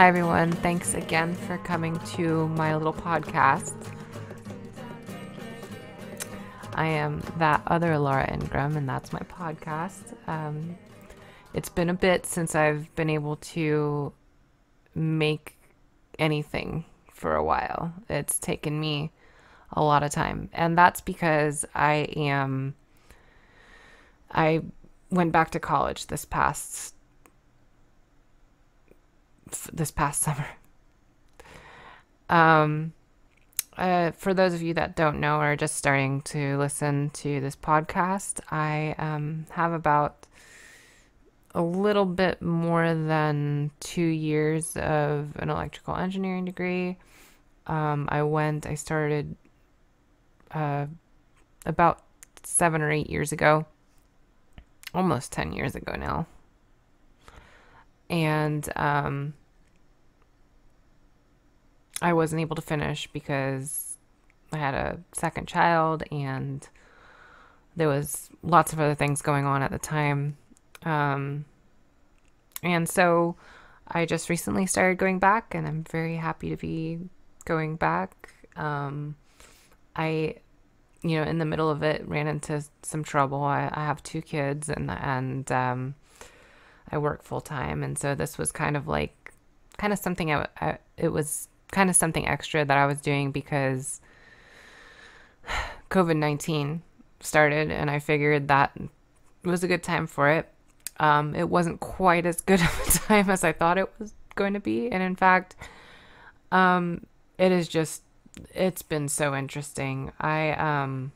Hi everyone, thanks again for coming to my little podcast. I am that other Laura Ingram, and that's my podcast. It's been a bit since I've been able to make anything for a while. It's taken me a lot of time, and that's because I went back to college this past summer. For those of you that don't know or are just starting to listen to this podcast, I have about a little bit more than 2 years of an electrical engineering degree. I started about 7 or 8 years ago, almost 10 years ago now. And I wasn't able to finish because I had a second child and there was lots of other things going on at the time. And so I just recently started going back, and I'm very happy to be going back. I, in the middle of it, ran into some trouble. I have 2 kids, and I work full time, and so this was kind of something it was kind of something extra that I was doing because COVID-19 started, and I figured that it was a good time for it. It wasn't quite as good of a time as I thought it was going to be, and in fact, it's been so interesting. I'm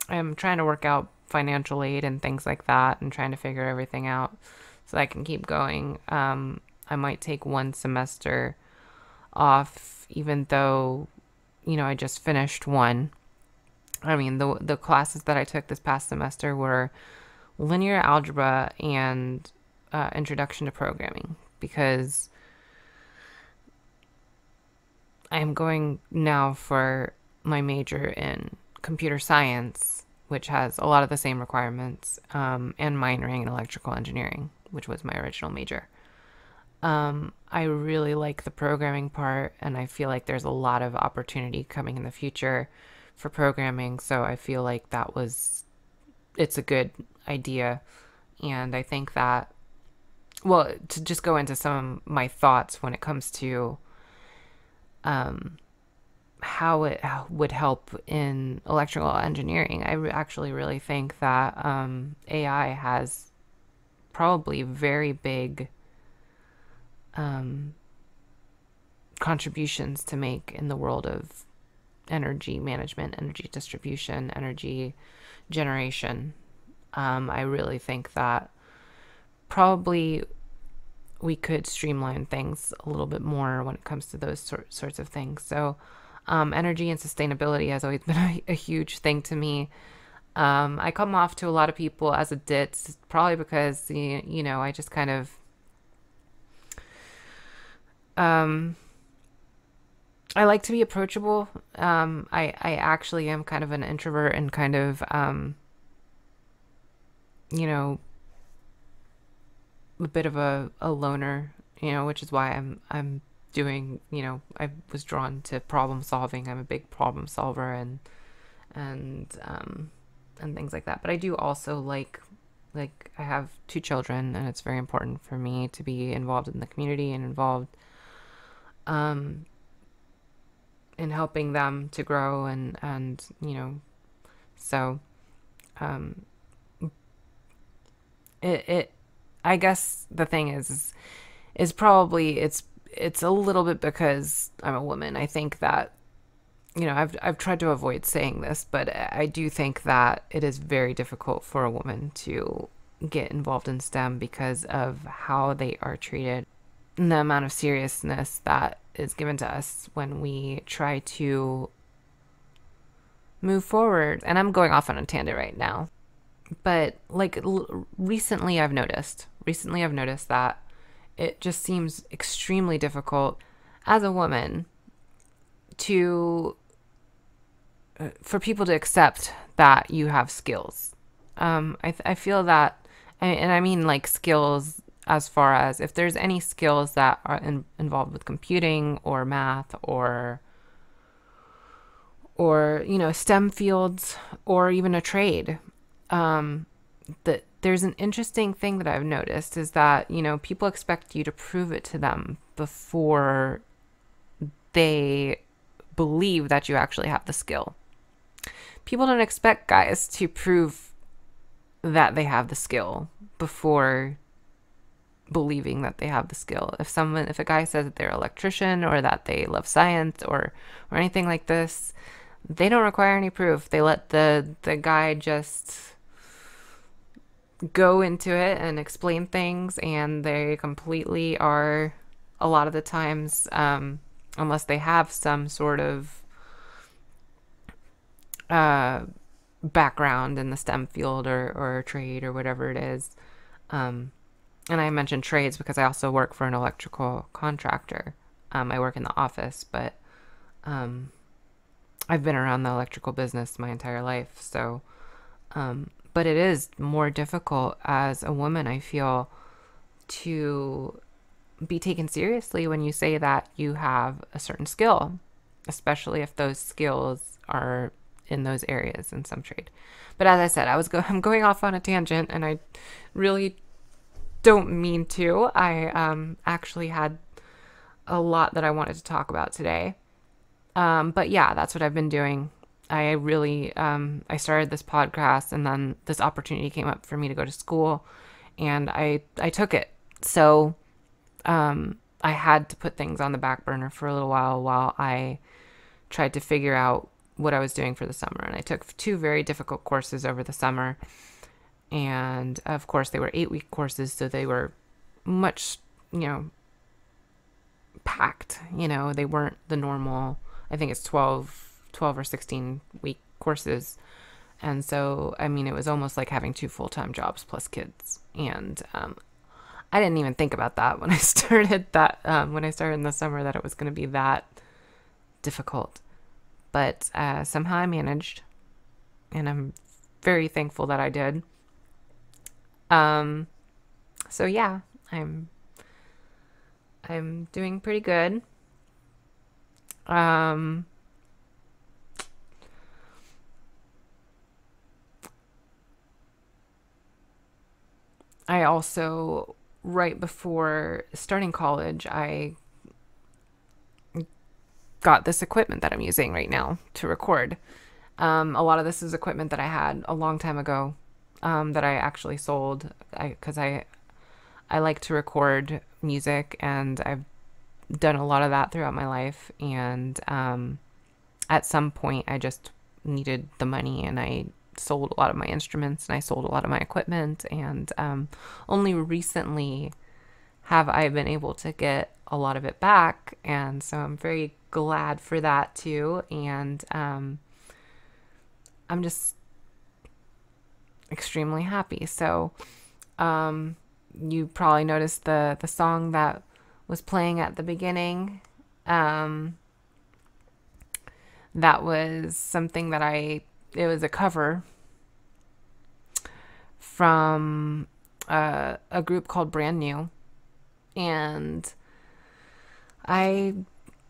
trying to work out financial aid and things like that, and trying to figure everything out so I can keep going. I might take 1 semester off, even though, I just finished one. I mean, the classes that I took this past semester were linear algebra and introduction to programming, because I am going now for my major in computer science, which has a lot of the same requirements, and minoring in electrical engineering, which was my original major. I really like the programming part, and I feel like there's a lot of opportunity coming in the future for programming, so I feel like it's a good idea. And I think that, well, to just go into some of my thoughts when it comes to how it would help in electrical engineering, I actually really think that AI has probably very big contributions to make in the world of energy management, energy distribution, energy generation. I really think that probably we could streamline things a little bit more when it comes to those sorts of things. So energy and sustainability has always been a huge thing to me. I come off to a lot of people as a ditz, probably because, I just kind of I like to be approachable. I actually am kind of an introvert and kind of, a bit of a loner, which is why I'm doing, I was drawn to problem solving. I'm a big problem solver and things like that. But I do also like I have 2 children, and it's very important for me to be involved in the community and involved in helping them to grow and so I guess the thing is probably it's a little bit because I'm a woman. I think that I've tried to avoid saying this, but I do think that it is very difficult for a woman to get involved in STEM because of how they are treated and the amount of seriousness that is given to us when we try to move forward. And I'm going off on a tangent right now, but recently I've noticed that it just seems extremely difficult as a woman for people to accept that you have skills. I feel that, and I mean like skills as far as if there's any skills that are involved with computing or math or STEM fields or even a trade. That there's an interesting thing that I've noticed is that people expect you to prove it to them before they believe that you actually have the skill. People don't expect guys to prove that they have the skill before believing that they have the skill. If a guy says that they're an electrician or that they love science or anything like this, they don't require any proof. They let the guy just go into it and explain things, and they completely are, a lot of the times, unless they have some sort of background in the STEM field or trade or whatever it is. And I mentioned trades because I also work for an electrical contractor. I work in the office, but I've been around the electrical business my entire life. So, but it is more difficult as a woman, I feel, to be taken seriously when you say that you have a certain skill, especially if those skills are in those areas in some trade. But as I said, I'm going off on a tangent, and I really don't mean to. I actually had a lot that I wanted to talk about today. But yeah, that's what I've been doing. I really, I started this podcast, and then this opportunity came up for me to go to school, and I took it. So, I had to put things on the back burner for a little while I tried to figure out what I was doing for the summer. And I took 2 very difficult courses over the summer. And of course they were 8-week courses, so they were much, packed. They weren't the normal, I think it's 12 or 16 week courses. And so, it was almost like having 2 full-time jobs plus kids. And I didn't even think about that when I started in the summer, that it was going to be that difficult. But somehow I managed, and I'm very thankful that I did. So yeah, I'm doing pretty good. I also, right before starting college, I got this equipment that I'm using right now to record. A lot of this is equipment that I had a long time ago, that I actually sold, because I like to record music, and I've done a lot of that throughout my life. And at some point, I just needed the money, and I sold a lot of my instruments, and I sold a lot of my equipment. And only recently have I been able to get a lot of it back, and so I'm very glad for that too. And I'm just extremely happy. So you probably noticed the song that was playing at the beginning. That was something that it was a cover from a group called Brand New. And I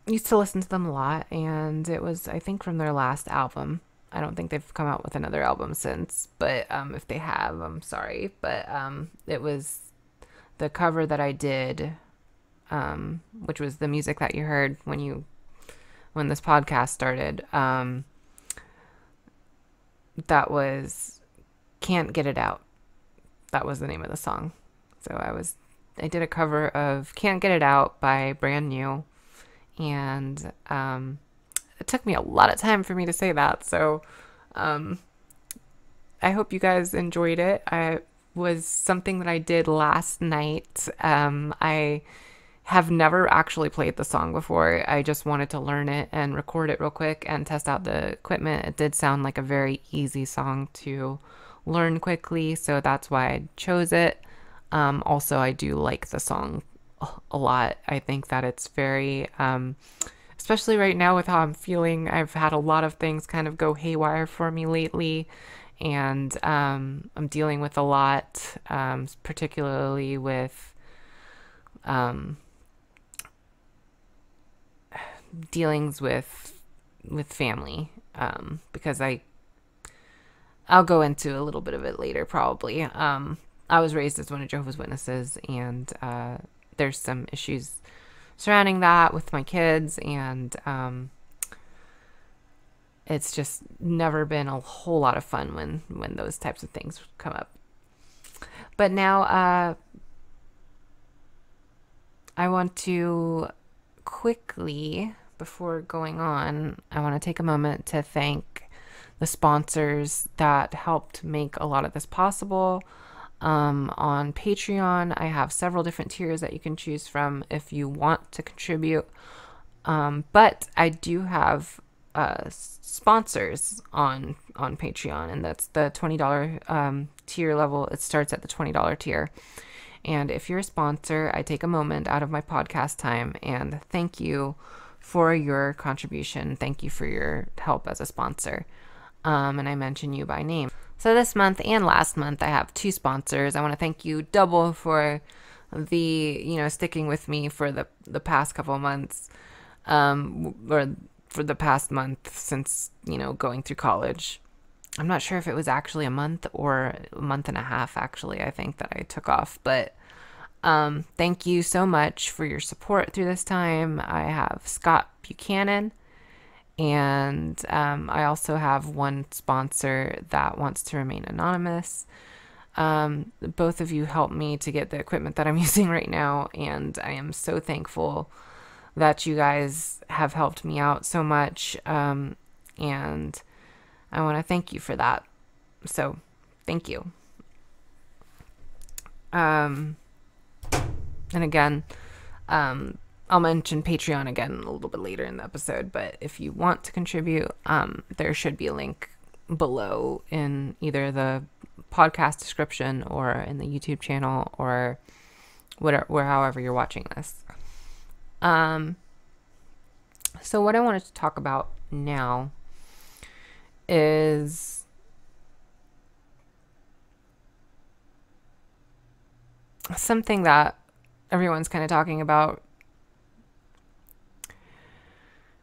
used to listen to them a lot, and it was, I think, from their last album. I don't think they've come out with another album since, but if they have, I'm sorry. But it was the cover that I did, which was the music that you heard when this podcast started. That was Can't Get It Out. That was the name of the song. So I did a cover of Can't Get It Out by Brand New. And it took me a lot of time for me to say that. So I hope you guys enjoyed it. It was something that I did last night. I have never actually played the song before. I just wanted to learn it and record it real quick and test out the equipment. It did sound like a very easy song to learn quickly, so that's why I chose it. Also, I do like the song a lot. I think that it's very, especially right now with how I'm feeling, I've had a lot of things kind of go haywire for me lately, and I'm dealing with a lot, particularly with dealings with family, because I'll go into a little bit of it later probably. I was raised as one of Jehovah's Witnesses, and there's some issues surrounding that with my kids, and it's just never been a whole lot of fun when those types of things come up. But now I want to quickly, before going on, I want to take a moment to thank the sponsors that helped make a lot of this possible. On Patreon, I have several different tiers that you can choose from if you want to contribute. But I do have sponsors on Patreon, and that's the $20 tier level. It starts at the $20 tier. And if you're a sponsor, I take a moment out of my podcast time and thank you for your contribution. Thank you for your help as a sponsor. And I mention you by name. So this month and last month, I have 2 sponsors. I want to thank you double for sticking with me for the past couple of months, or for the past month since, going through college. I'm not sure if it was actually a month or a month and a half, actually, I think that I took off. But thank you so much for your support through this time. I have Scott Buchanan, and I also have one sponsor that wants to remain anonymous. Both of you helped me to get the equipment that I'm using right now, and I am so thankful that you guys have helped me out so much, and I want to thank you for that. So, thank you. And again, I'll mention Patreon again a little bit later in the episode, but if you want to contribute, there should be a link below in either the podcast description or in the YouTube channel or however you're watching this. So what I wanted to talk about now is something that everyone's kind of talking about.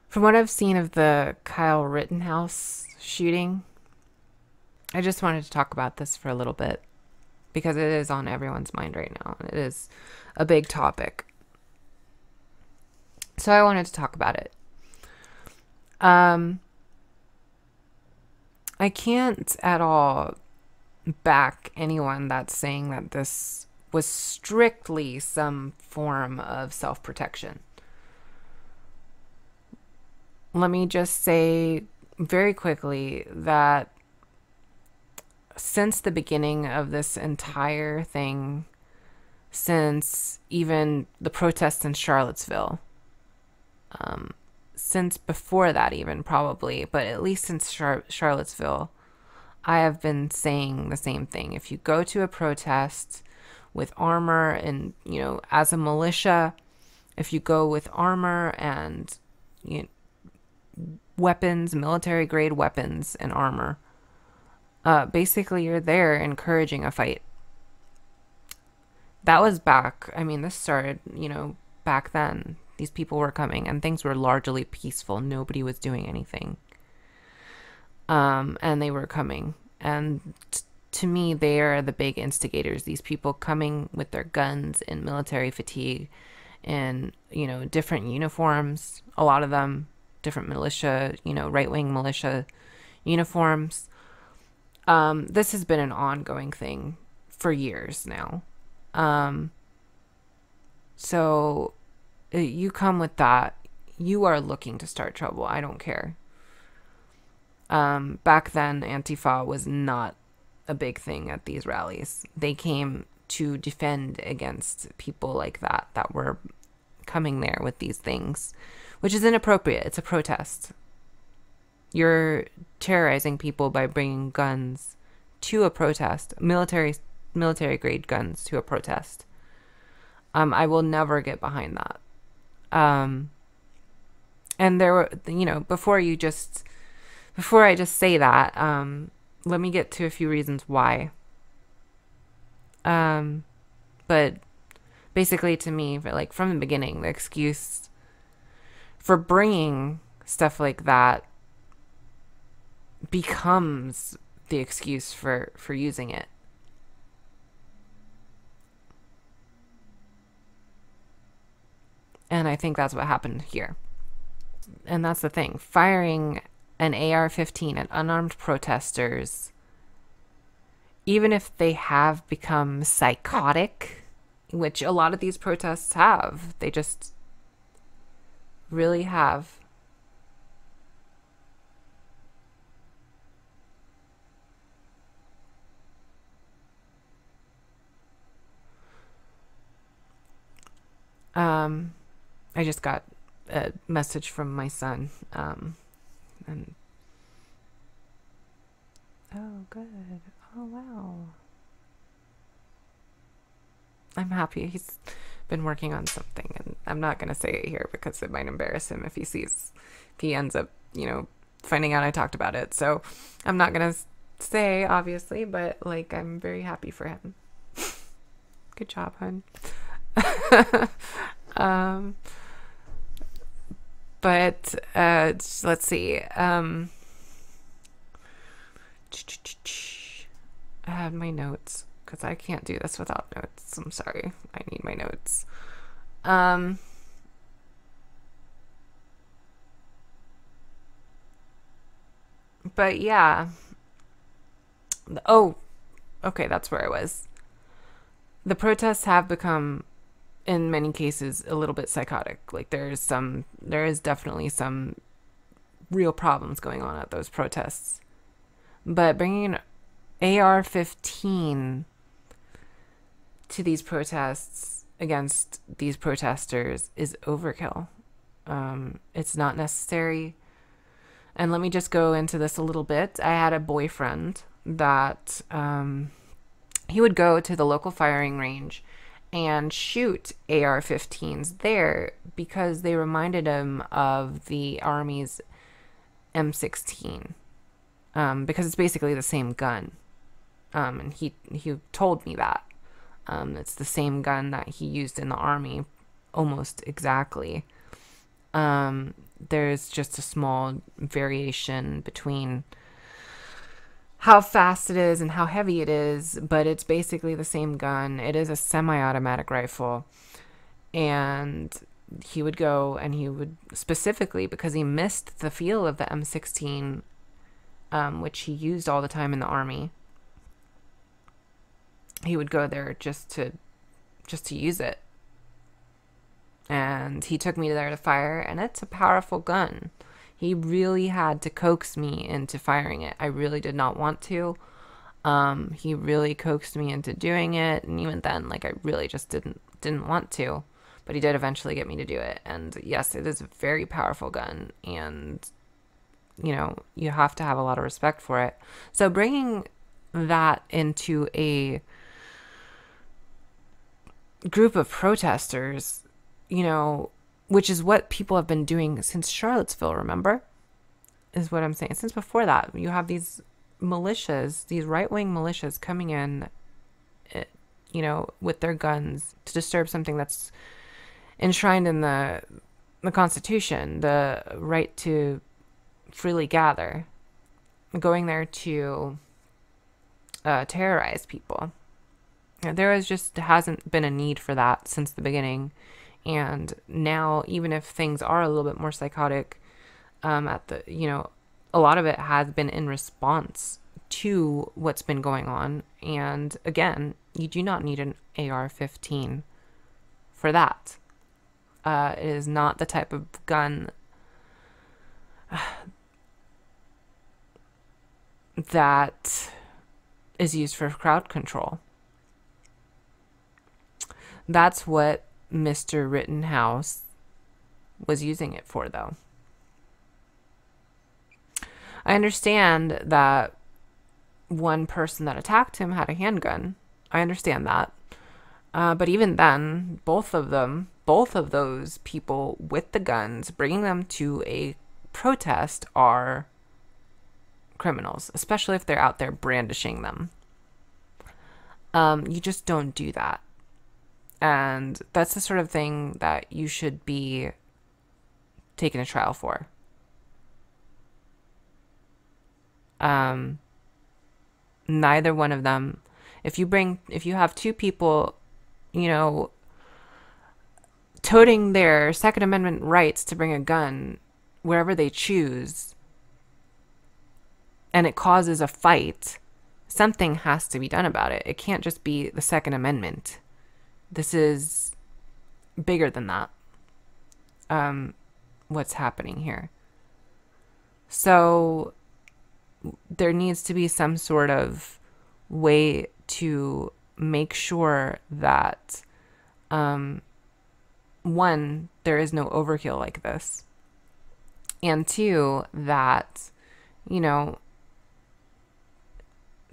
From what I've seen of the Kyle Rittenhouse shooting, I just wanted to talk about this for a little bit because it is on everyone's mind right now. It is a big topic. So I wanted to talk about it. I can't at all back anyone that's saying that this was strictly some form of self-protection. Let me just say very quickly that since the beginning of this entire thing, since even the protests in Charlottesville, since before that even probably, but at least since Charlottesville, I have been saying the same thing. If you go to a protest with armor and, as a militia, if you go with armor and weapons, military grade weapons and armor, basically you're there encouraging a fight. That was back, this started, back then. These people were coming and things were largely peaceful. Nobody was doing anything. And they were coming. And to me, they are the big instigators. These people coming with their guns and military fatigue and, different uniforms, a lot of them, different militia, right-wing militia uniforms. This has been an ongoing thing for years now. So you come with that, you are looking to start trouble. I don't care. Back then, Antifa was not a big thing at these rallies. They came to defend against people like that were coming there with these things, which is inappropriate. It's a protest. You're terrorizing people by bringing guns to a protest, military grade guns to a protest. I will never get behind that. And there were, before I just say that, let me get to a few reasons why. But Basically, to me, like from the beginning, the excuse for bringing stuff like that becomes the excuse for using it. And I think that's what happened here. And that's the thing. Firing an AR-15 at unarmed protesters, even if they have become psychotic, which a lot of these protests have, they just really have. I just got a message from my son. And oh, good. Oh, wow. I'm happy he's been working on something, and I'm not going to say it here because it might embarrass him if he ends up, finding out I talked about it. So I'm not going to say, obviously, but like, I'm very happy for him. Good job, hun. But let's see. I had my notes because I can't do this without notes. I'm sorry. I need my notes. But yeah. Oh, okay, that's where I was. The protests have become, in many cases, a little bit psychotic. Like there is definitely some real problems going on at those protests. But bringing an AR-15 to these protests against these protesters is overkill. It's not necessary. And let me just go into this a little bit. I had a boyfriend that he would go to the local firing range and shoot AR-15s there because they reminded him of the Army's M16, because it's basically the same gun. And he told me that. It's the same gun that he used in the Army, almost exactly. There's just a small variation between how fast it is and how heavy it is, but it's basically the same gun. It is a semi-automatic rifle. And he would go and he would, specifically because he missed the feel of the M16, which he used all the time in the Army, he would go there just to use it. And he took me there to fire, and it's a powerful gun. He really had to coax me into firing it. I really did not want to. He really coaxed me into doing it, and even then, like, I really just didn't want to. But he did eventually get me to do it. And yes, it is a very powerful gun, and you have to have a lot of respect for it. So bringing that into a group of protesters, which is what people have been doing since Charlottesville, remember? Is what I'm saying. Since before that, you have these militias, these right-wing militias coming in, with their guns to disturb something that's enshrined in the Constitution, the right to freely gather, going there to terrorize people. There hasn't been a need for that since the beginning. And now, even if things are a little bit more psychotic, a lot of it has been in response to what's been going on. And again, you do not need an AR-15 for that. It is not the type of gun that is used for crowd control. That's what Mr. Rittenhouse was using it for, though. I understand that one person that attacked him had a handgun. I understand that. But even then, both of those people with the guns, bringing them to a protest are criminals, especially if they're out there brandishing them. You just don't do that. And that's the sort of thing that you should be taking a trial for. Neither one of them. If you have two people, you know, toting their Second Amendment rights to bring a gun wherever they choose, and it causes a fight, something has to be done about it. It can't just be the Second Amendment. This is bigger than that. What's happening here? So there needs to be some sort of way to make sure that, one, there is no overkill like this, and two, that, you know,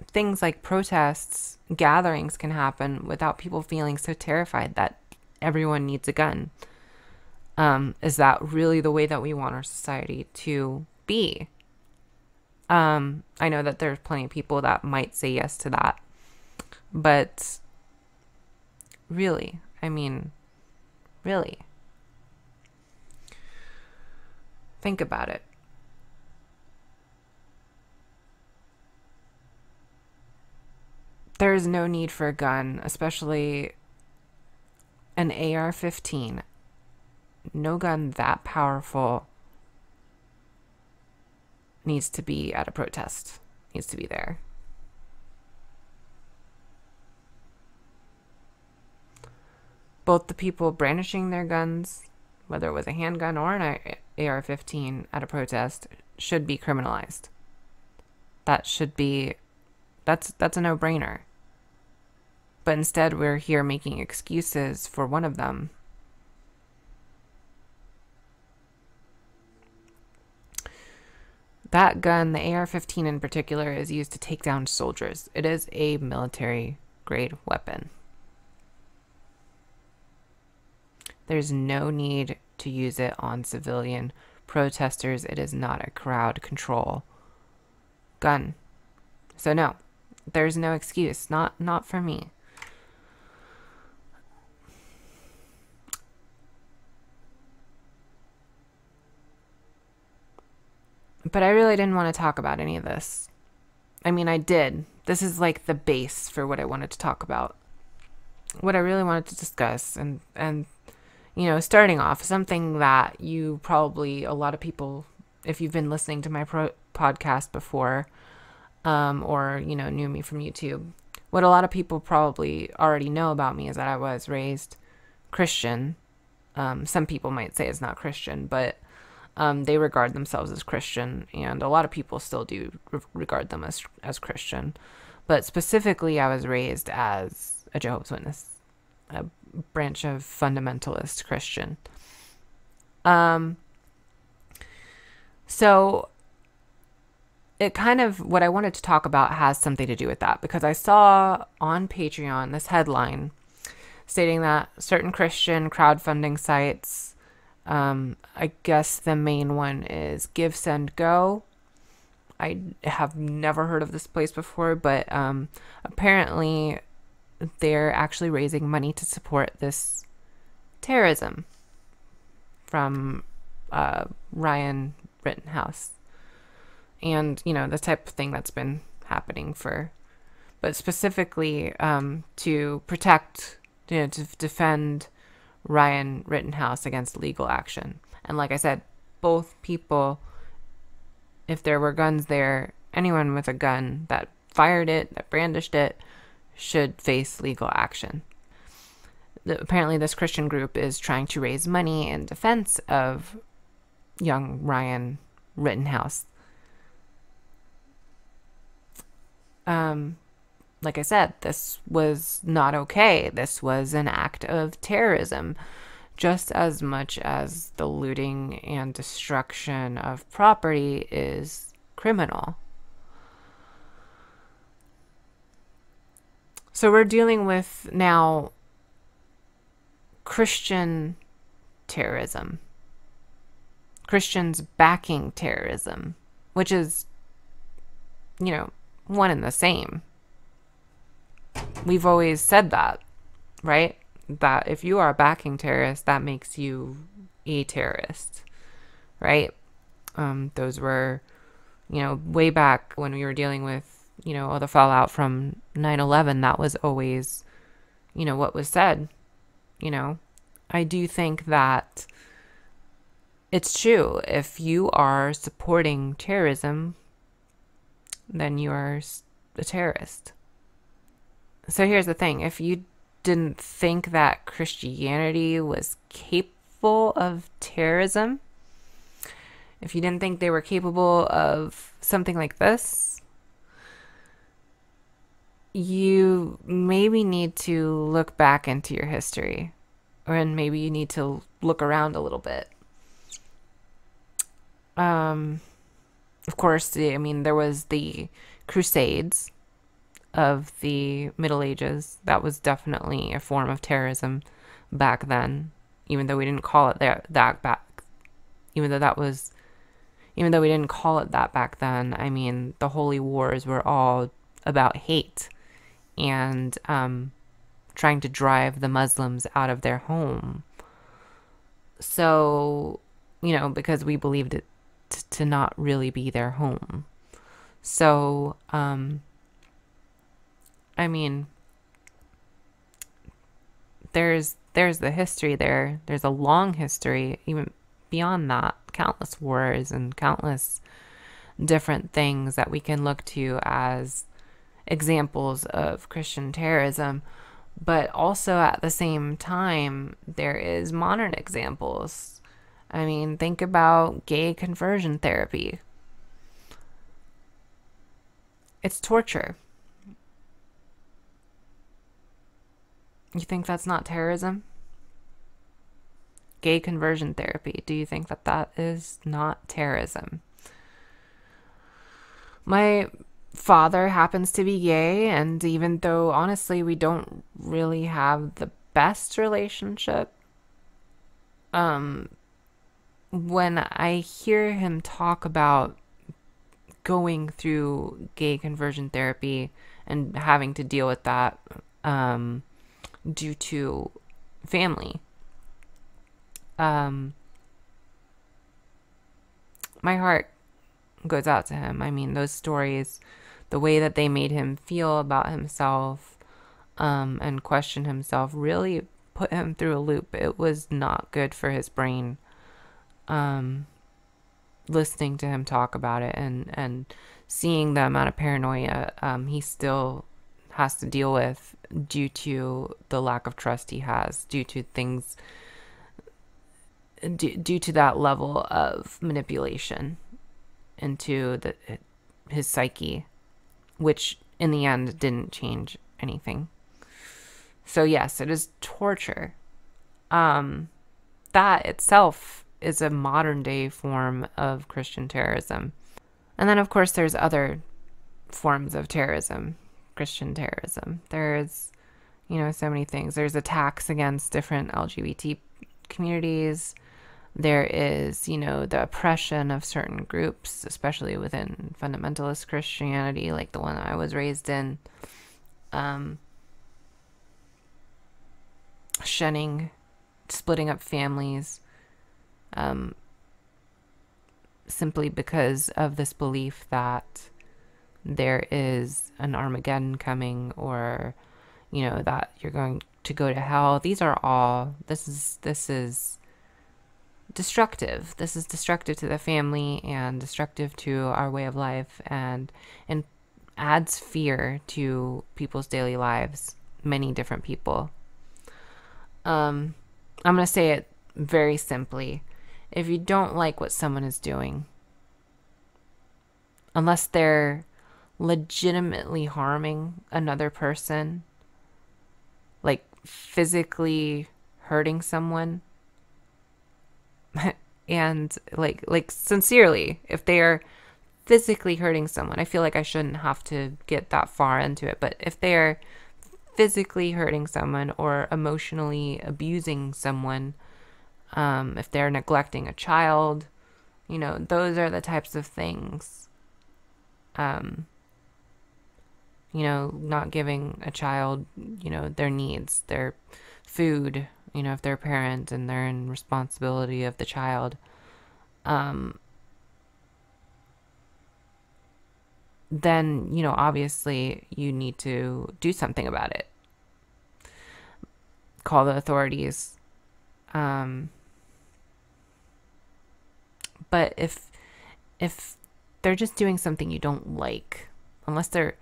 things like protests, gatherings can happen without people feeling so terrified that everyone needs a gun. Is that really the way that we want our society to be? I know that there's plenty of people that might say yes to that, but really, I mean, really, think about it. There is no need for a gun, especially an AR-15. No gun that powerful needs to be at a protest, needs to be there. Both the people brandishing their guns, whether it was a handgun or an AR-15 at a protest, should be criminalized. That's a no-brainer. But instead, we're here making excuses for one of them. That gun, the AR-15 in particular, is used to take down soldiers. It is a military-grade weapon. There's no need to use it on civilian protesters. It is not a crowd control gun. So no, there's no excuse. Not for me. But I really didn't want to talk about any of this. I mean, I did. This is like the base for what I wanted to talk about. What I really wanted to discuss, and you know, starting off, something that you probably, a lot of people, if you've been listening to my podcast before, or, you know, knew me from YouTube, what a lot of people probably already know about me is that I was raised Christian. Some people might say it's not Christian, but they regard themselves as Christian, and a lot of people still do regard them as Christian. But specifically, I was raised as a Jehovah's Witness, a branch of fundamentalist Christian. So it kind of, what I wanted to talk about has something to do with that, because I saw on Patreon this headline stating that certain Christian crowdfunding sites, I guess the main one is Give, Send, Go. I have never heard of this place before, but apparently they're actually raising money to support this terrorism from Ryan Rittenhouse. And, you know, the type of thing that's been happening but specifically to protect, you know, to defend Ryan Rittenhouse against legal action. And like I said, both people, if there were guns there, anyone with a gun that fired it, that brandished it, should face legal action. Apparently this Christian group is trying to raise money in defense of young Ryan Rittenhouse. Like I said, this was not okay. This was an act of terrorism, just as much as the looting and destruction of property is criminal. So we're dealing with now Christian terrorism, Christians backing terrorism, which is, you know, one and the same. We've always said that, right? that if you are backing terrorists, that makes you a terrorist, right? Those were, way back when we were dealing with, all the fallout from 9/11, that was always, what was said, you know. I do think that it's true. If you are supporting terrorism, then you are a terrorist. So here's the thing. If you didn't think that Christianity was capable of terrorism, if you didn't think they were capable of something like this, you maybe need to look back into your history, or maybe you need to look around a little bit. Of course, there was the Crusades of the Middle Ages. That was definitely a form of terrorism back then, even though we didn't call it that back. Even though we didn't call it that back then. I mean, the holy wars were all about hate and trying to drive the Muslims out of their home. So, because we believed it to not really be their home. So, there's the history there. There's a long history, even beyond that, countless wars and countless different things that we can look to as examples of Christian terrorism. But also at the same time, there is modern examples. Think about gay conversion therapy. It's torture. You think that's not terrorism? Gay conversion therapy. Do you think that is not terrorism? My father happens to be gay, and even though honestly we don't really have the best relationship, when I hear him talk about going through gay conversion therapy and having to deal with that due to family, my heart goes out to him. Those stories, the way that they made him feel about himself and question himself, really put him through a loop. It was not good for his brain. Listening to him talk about it and seeing the amount of paranoia he still has to deal with due to the lack of trust he has, due to that level of manipulation into his psyche, which in the end didn't change anything. So yes, it is torture. That itself is a modern day form of Christian terrorism. And then of course there's other forms of terrorism, Christian terrorism. There's, so many things. There's attacks against different LGBT communities. There is, the oppression of certain groups, especially within fundamentalist Christianity, like the one I was raised in. Shunning, splitting up families, simply because of this belief that there is an Armageddon coming, or, that you're going to go to hell. This is destructive. This is destructive to the family and destructive to our way of life, and adds fear to people's daily lives, many different people. I'm going to say it very simply. If you don't like what someone is doing, unless they're legitimately harming another person, like physically hurting someone, and like sincerely, if they are physically hurting someone, I feel like I shouldn't have to get that far into it, but if they are physically hurting someone or emotionally abusing someone, if they're neglecting a child, those are the types of things. Not giving a child, their needs, their food, if they're a parent and they're in responsibility of the child, then, obviously you need to do something about it. Call the authorities. But if they're just doing something you don't like, unless they're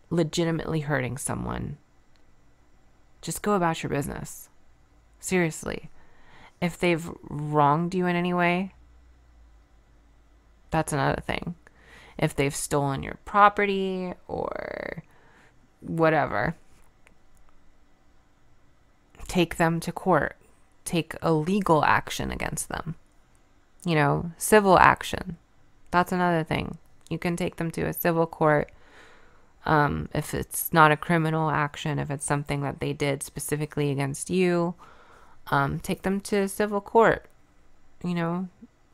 legitimately hurting someone, just go about your business. Seriously. If they've wronged you in any way, that's another thing. If they've stolen your property or whatever, take them to court. Take a legal action against them. Civil action. That's another thing. You can take them to a civil court. If it's not a criminal action, if it's something that they did specifically against you, take them to civil court.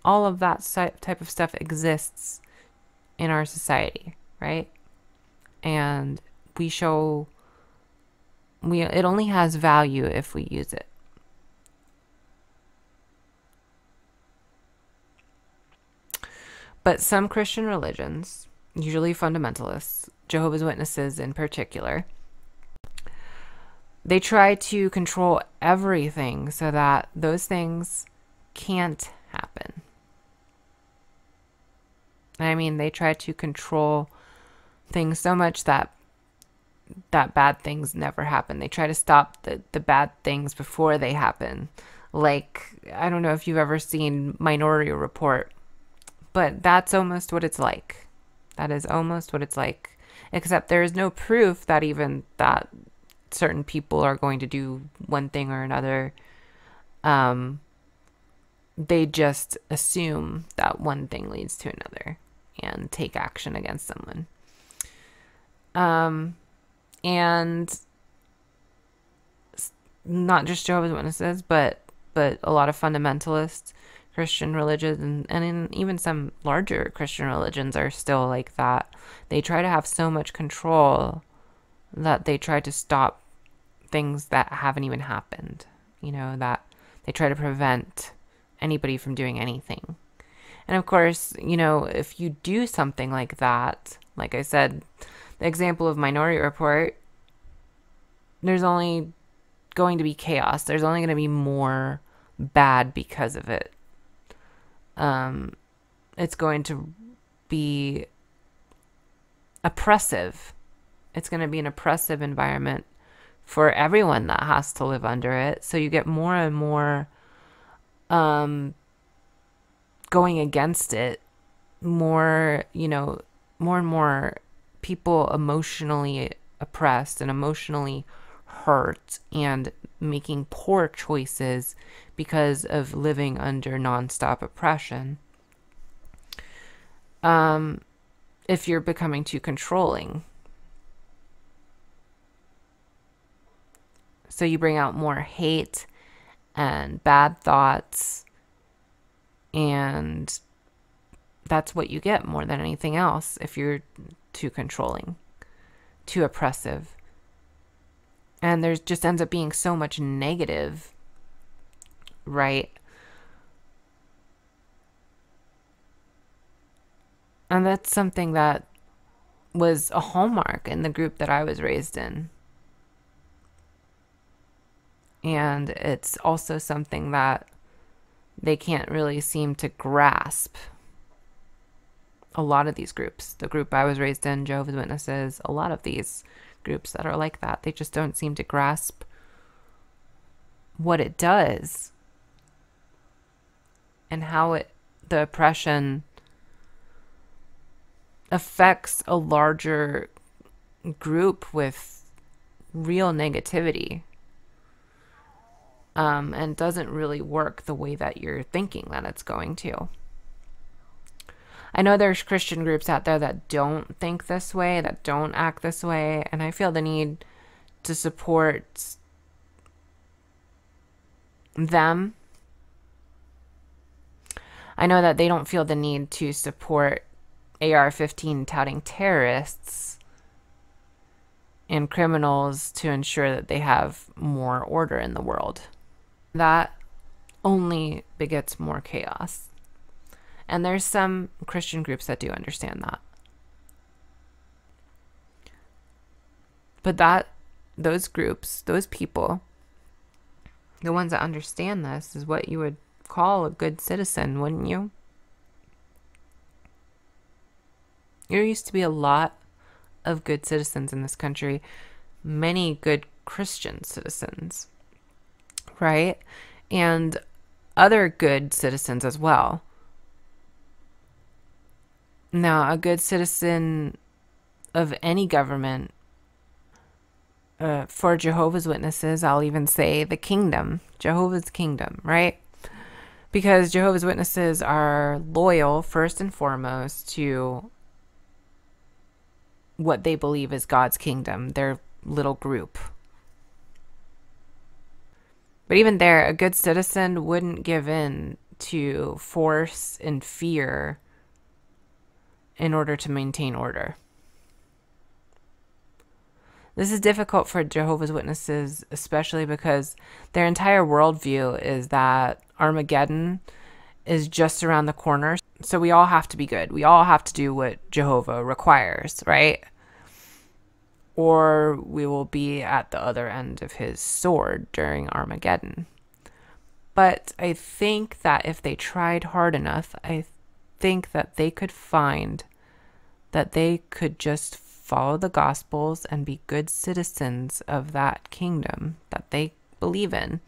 All of that type of stuff exists in our society, right? And it only has value if we use it. But some Christian religions, usually fundamentalists, Jehovah's Witnesses in particular, they try to control everything so that those things can't happen. I mean, they try to control things so much that bad things never happen. They try to stop the bad things before they happen. Like, I don't know if you've ever seen Minority Report, but that's almost what it's like. That is almost what it's like. Except there is no proof that even that certain people are going to do one thing or another. They just assume that one thing leads to another and take action against someone. And not just Jehovah's Witnesses, but a lot of fundamentalist Christian religions and even some larger Christian religions are still like that. They try to have so much control that they try to stop things that haven't even happened. That they try to prevent anybody from doing anything. And of course, if you do something like that, like I said, the example of Minority Report, there's only going to be chaos. There's only going to be more bad because of it. It's going to be oppressive. It's going to be an oppressive environment for everyone that has to live under it. So you get more and more going against it, more and more people emotionally oppressed and emotionally hurt and making poor choices because of living under nonstop oppression. If you're becoming too controlling. So you bring out more hate and bad thoughts, and that's what you get more than anything else if you're too controlling, too oppressive. And there just ends up being so much negative, right? And that's something that was a hallmark in the group that I was raised in. And it's also something that they can't really seem to grasp. A lot of these groups, the group I was raised in, Jehovah's Witnesses, a lot of these groups that are like that, they just don't seem to grasp what it does and how the oppression affects a larger group with real negativity, and doesn't really work the way that you're thinking that it's going to. I know there's Christian groups out there that don't think this way, that don't act this way, and I feel the need to support them. I know that they don't feel the need to support AR-15 touting terrorists, and criminals to ensure that they have more order in the world. That only begets more chaos. And there's some Christian groups that do understand that. But those groups, those people, the ones that understand this, is what you would call a good citizen, wouldn't you? There used to be a lot of good citizens in this country, many good Christian citizens, right? And other good citizens as well. Now, a good citizen of any government, for Jehovah's Witnesses, I'll even say the kingdom, Jehovah's kingdom, right? Because Jehovah's Witnesses are loyal, first and foremost, to what they believe is God's kingdom, their little group. But even there, a good citizen wouldn't give in to force and fear in order to maintain order. This is difficult for Jehovah's Witnesses, especially because their entire worldview is that Armageddon is just around the corner. So we all have to be good. We all have to do what Jehovah requires, right? Or we will be at the other end of his sword during Armageddon. But I think that if they tried hard enough, I think that they could find that they could just follow the Gospels and be good citizens of that kingdom that they believe in.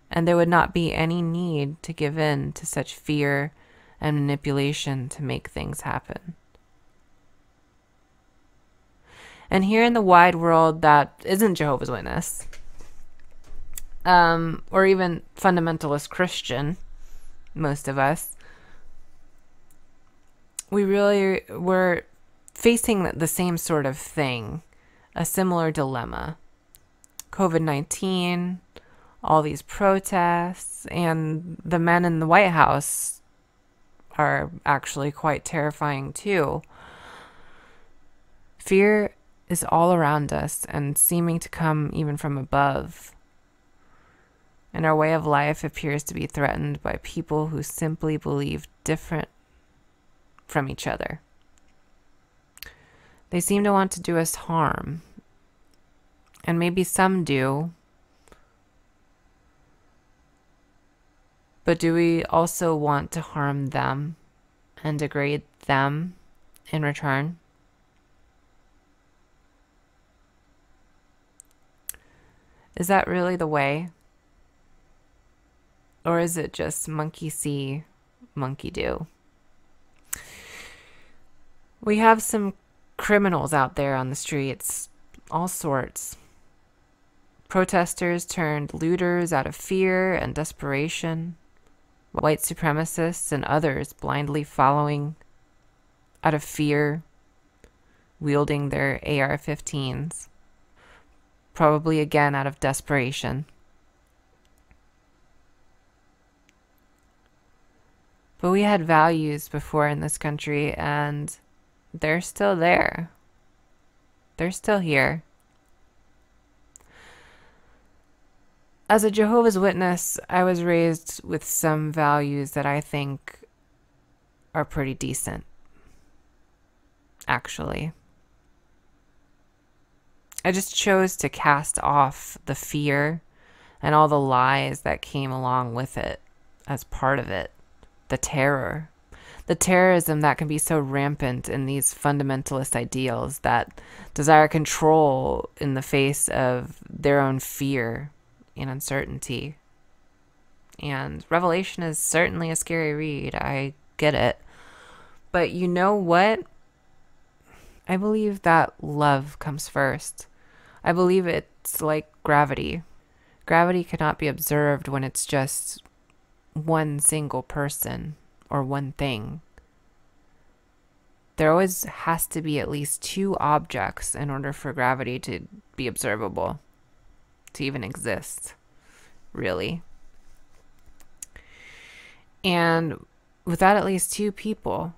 And there would not be any need to give in to such fear and manipulation to make things happen. And here in the wide world that isn't Jehovah's Witness, or even fundamentalist Christian, most of us, we're facing the same sort of thing, a similar dilemma. COVID-19, all these protests, and the men in the White House are actually quite terrifying too. Fear is all around us and seeming to come even from above. And our way of life appears to be threatened by people who simply believe different from each other. They seem to want to do us harm. And maybe some do. But do we also want to harm them and degrade them in return? Is that really the way? Or is it just monkey see, monkey do? We have some criminals out there on the streets, all sorts. Protesters turned looters out of fear and desperation. White supremacists and others blindly following out of fear, wielding their AR-15s. Probably again out of desperation. But we had values before in this country, and they're still there. They're still here. As a Jehovah's Witness, I was raised with some values that I think are pretty decent, actually. I just chose to cast off the fear and all the lies that came along with it as part of it. The terror. The terrorism that can be so rampant in these fundamentalist ideals that desire control in the face of their own fear and uncertainty. And Revelation is certainly a scary read. I get it. But you know what? I believe that love comes first. I believe it's like gravity. Gravity cannot be observed when it's just one single person or one thing. There always has to be at least two objects in order for gravity to be observable, to even exist, really. And without at least two people,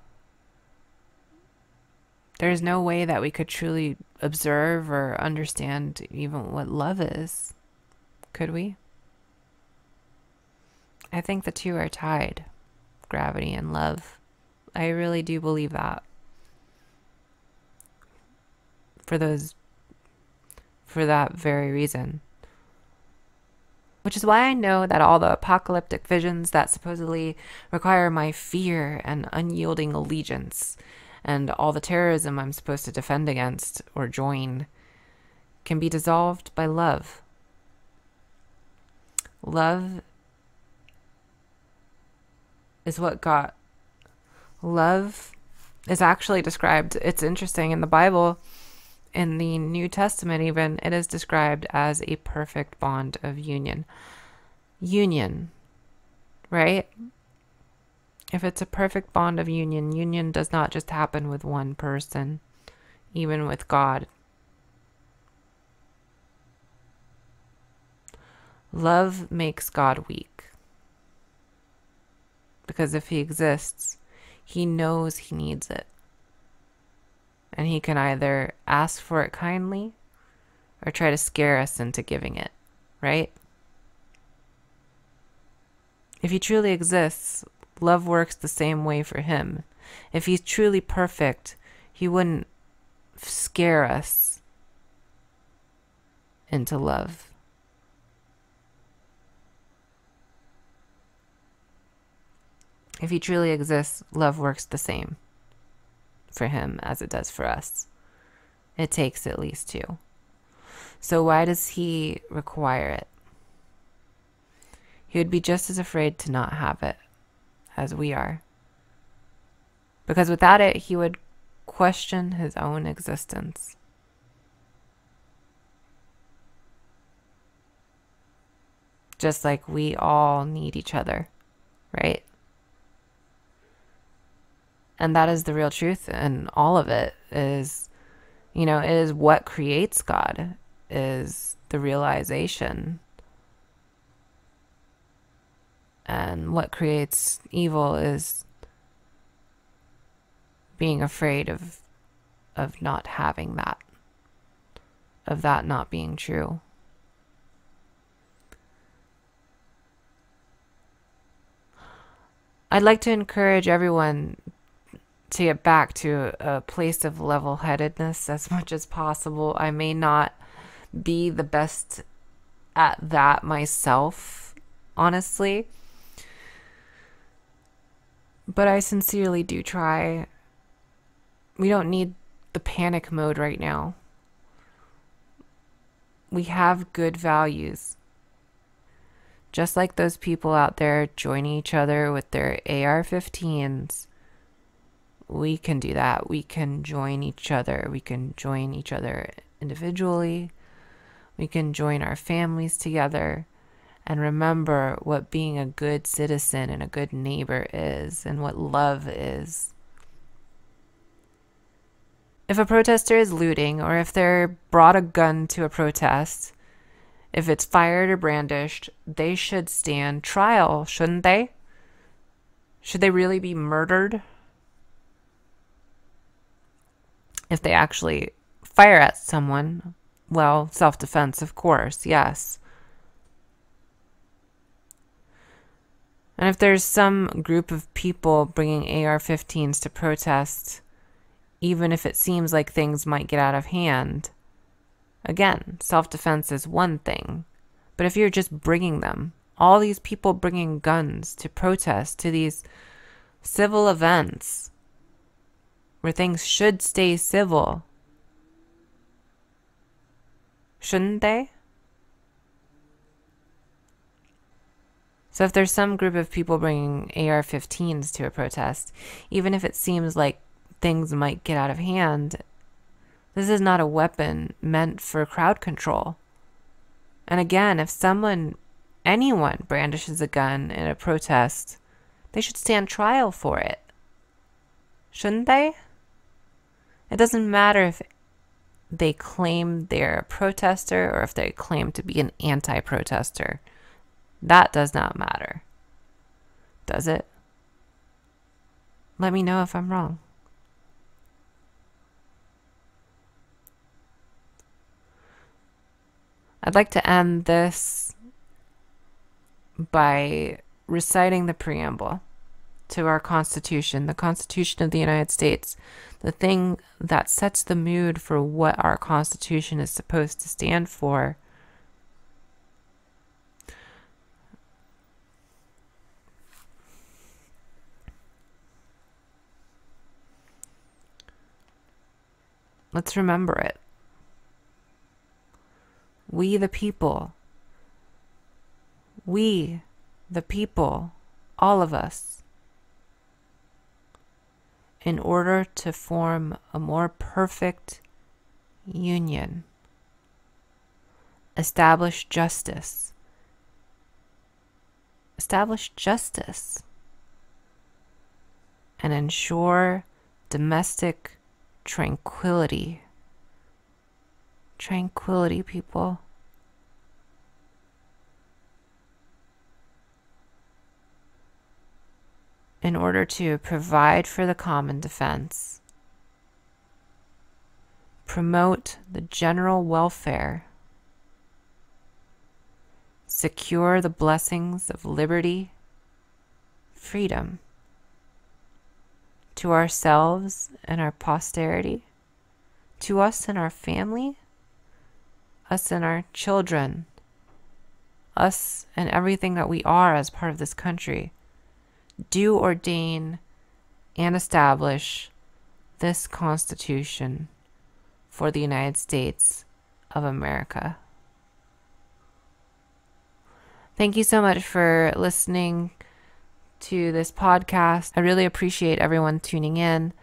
There's no way that we could truly observe or understand even what love is. Could we? I think the two are tied, gravity and love. I really do believe that. For that very reason. Which is why I know that all the apocalyptic visions that supposedly require my fear and unyielding allegiance, and all the terrorism I'm supposed to defend against or join, can be dissolved by love. Love is what got... Love is actually described, it's interesting, in the Bible, in the New Testament even, it is described as a perfect bond of union. Union, right? If it's a perfect bond of union, union does not just happen with one person, even with God. Love makes God weak. Because if he exists, he knows he needs it. And he can either ask for it kindly or try to scare us into giving it, right? If he truly exists, love works the same way for him. If he's truly perfect, he wouldn't scare us into love. If he truly exists, love works the same for him as it does for us. It takes at least two. So why does he require it? He would be just as afraid to not have it as we are. Because without it, he would question his own existence. Just like we all need each other, right? And that is the real truth, and all of it is, it is what creates God, is the realization. And what creates evil is being afraid of not having that, of that not being true. I'd like to encourage everyone to get back to a place of level-headedness as much as possible. I may not be the best at that myself, honestly, but I sincerely do try. We don't need the panic mode right now. We have good values. Just like those people out there joining each other with their AR-15s, we can do that. We can join each other. We can join each other individually. We can join our families together and remember what being a good citizen and a good neighbor is and what love is. If a protester is looting, or if they're brought a gun to a protest, if it's fired or brandished, they should stand trial, shouldn't they? Should they really be murdered? If they actually fire at someone, well, self-defense, of course, yes. And if there's some group of people bringing AR-15s to protest, even if it seems like things might get out of hand, again, self-defense is one thing. But if you're just bringing them, all these people bringing guns to protest, to these civil events, where things should stay civil, shouldn't they? So if there's some group of people bringing AR-15s to a protest, even if it seems like things might get out of hand, this is not a weapon meant for crowd control. And again, if anyone brandishes a gun in a protest, they should stand trial for it. Shouldn't they? It doesn't matter if they claim they're a protester or if they claim to be an anti-protester. That does not matter. Does it? Let me know if I'm wrong. I'd like to end this by reciting the preamble to our Constitution, the Constitution of the United States, the thing that sets the mood for what our Constitution is supposed to stand for. Let's remember it. We the people, all of us, in order to form a more perfect union, establish justice, and ensure domestic tranquility. Tranquility, people. In order to provide for the common defense, promote the general welfare, secure the blessings of liberty, freedom, to ourselves and our posterity, to us and our family, us and our children, us and everything that we are as part of this country, do ordain and establish this Constitution for the United States of America. Thank you so much for listening to this podcast. I really appreciate everyone tuning in.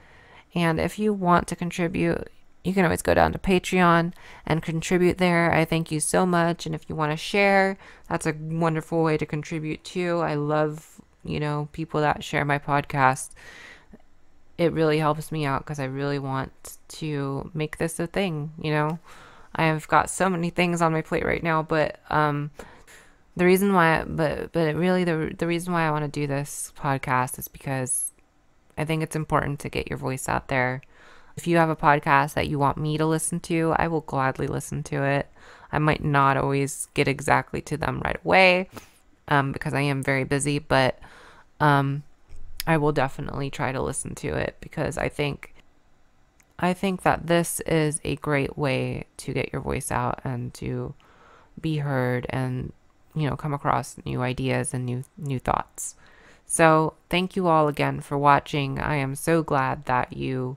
And if you want to contribute, you can always go down to Patreon and contribute there. I thank you so much. And if you want to share, that's a wonderful way to contribute too. I love, people that share my podcast. It really helps me out because I really want to make this a thing. I have got so many things on my plate right now, but the reason why, the reason why I want to do this podcast is because I think it's important to get your voice out there. If you have a podcast that you want me to listen to, I will gladly listen to it. I might not always get exactly to them right away, because I am very busy, but I will definitely try to listen to it because I think that this is a great way to get your voice out and to be heard and come across new ideas and new thoughts. So thank you all again for watching. I am so glad that you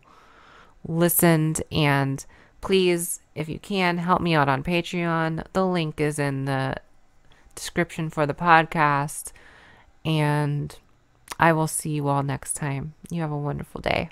listened, and please, if you can, help me out on Patreon. The link is in the description for the podcast, and I will see you all next time. You have a wonderful day.